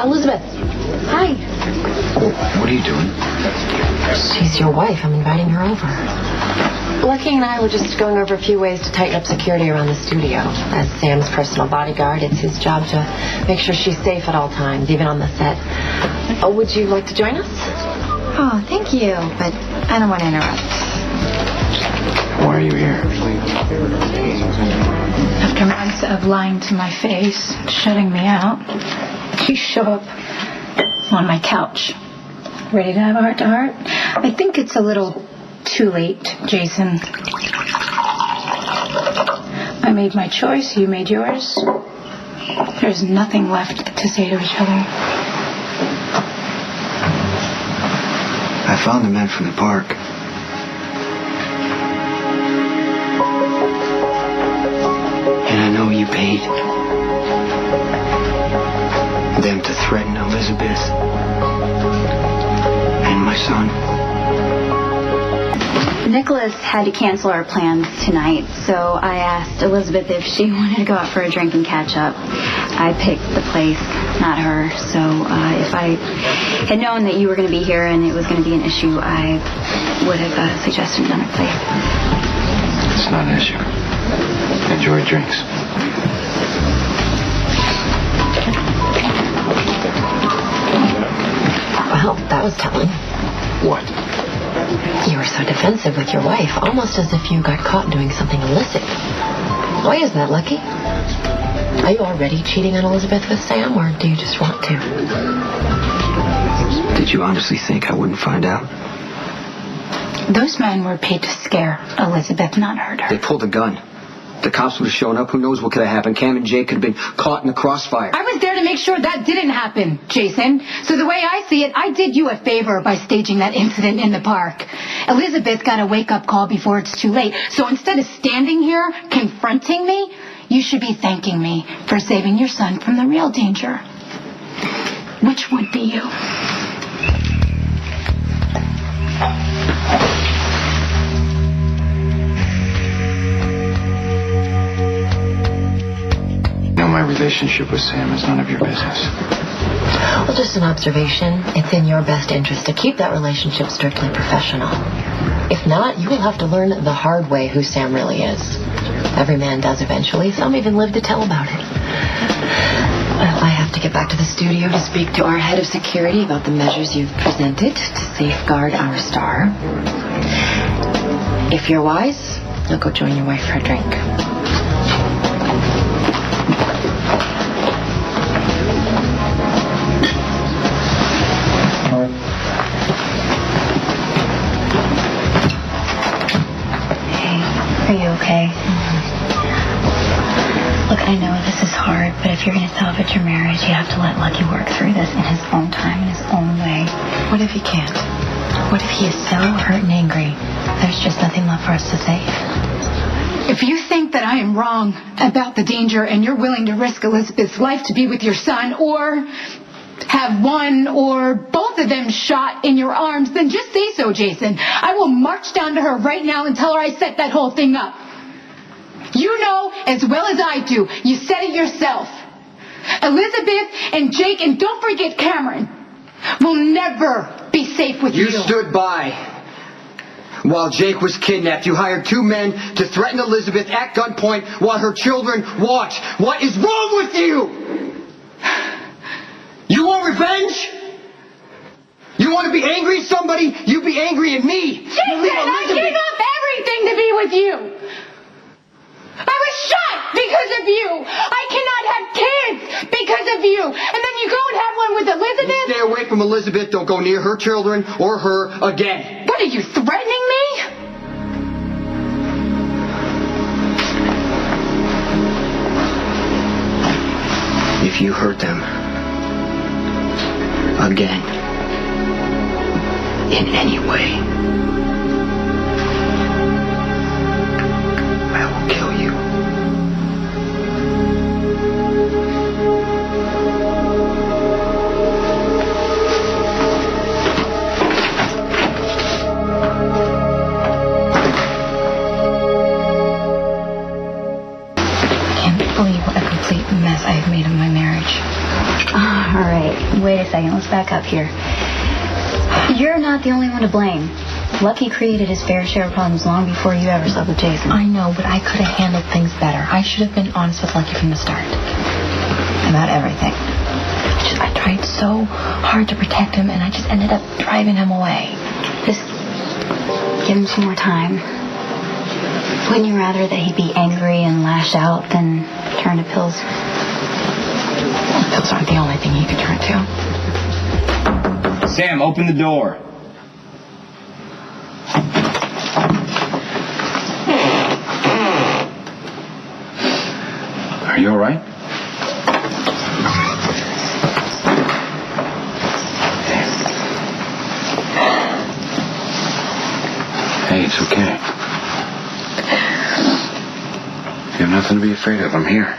Elizabeth. Hi. What are you doing? She's your wife. I'm inviting her over. Lucky and I were just going over a few ways to tighten up security around the studio. As Sam's personal bodyguard, it's his job to make sure she's safe at all times, even on the set. Would you like to join us? Oh, thank you, but I don't want to interrupt. Why are you here? After months of lying to my face, shutting me out, you show up on my couch, ready to have a heart-to-heart. I think it's a little too late, Jason. I made my choice, you made yours. There's nothing left to say to each other. I found the men from the park. And I know you paid them to threaten Elizabeth and my son. Nicholas had to cancel our plans tonight, so I asked Elizabeth if she wanted to go out for a drink and catch up. I picked the place, not her, so if I had known that you were going to be here and it was going to be an issue, I would have suggested another place. It's not an issue. Enjoy drinks. Well, that was telling. What? You were so defensive with your wife, almost as if you got caught doing something illicit. Why is that, Lucky? Are you already cheating on Elizabeth with Sam, or do you just want to? Did you honestly think I wouldn't find out? Those men were paid to scare Elizabeth, not hurt her. They pulled a gun. The cops would have shown up. Who knows what could have happened? Cam and Jake could have been caught in the crossfire. I was there to make sure that didn't happen, Jason. So the way I see it, I did you a favor by staging that incident in the park. Elizabeth got a wake-up call before it's too late. So instead of standing here confronting me, you should be thanking me for saving your son from the real danger. Which would be you. My relationship with Sam is none of your business. Well, just an observation. It's in your best interest to keep that relationship strictly professional. If not, you will have to learn the hard way who Sam really is. Every man does eventually. Some even live to tell about it. Well, I have to get back to the studio to speak to our head of security about the measures you've presented to safeguard our star. If you're wise, you'll go join your wife for a drink. Are you okay? Look, I know this is hard, but if you're going to salvage your marriage, you have to let Lucky work through this in his own time, in his own way. What if he can't? What if he is so hurt and angry, there's just nothing left for us to save? If you think that I am wrong about the danger and you're willing to risk Elizabeth's life to be with your son, or have one or both of them shot in your arms, then just say so, Jason. I will march down to her right now and tell her I set that whole thing up. You know as well as I do. You said it yourself. Elizabeth and Jake, and don't forget Cameron, will never be safe with you. You stood by while Jake was kidnapped. You hired 2 men to threaten Elizabeth at gunpoint while her children watched. What is wrong with you? You want revenge? You want to be angry at somebody? You be angry at me. Jason, I gave up everything to be with you. I was shot because of you. I cannot have kids because of you. And then you go and have one with Elizabeth? You stay away from Elizabeth. Don't go near her children or her again. What, are you threatening me? If you hurt them again in any way, I will kill you. I can't believe what a complete mess I have made of my marriage. All right, wait a second. Let's back up here. You're not the only one to blame. Lucky created his fair share of problems long before you ever slept with Jason. I know, but I could have handled things better. I should have been honest with Lucky from the start. About everything. I tried so hard to protect him, and I just ended up driving him away. Just give him some more time. Wouldn't you rather that he be angry and lash out than turn to pills? Pills aren't the only thing he could turn to. Sam, open the door. Are you all right? Hey, it's okay. You have nothing to be afraid of. I'm here.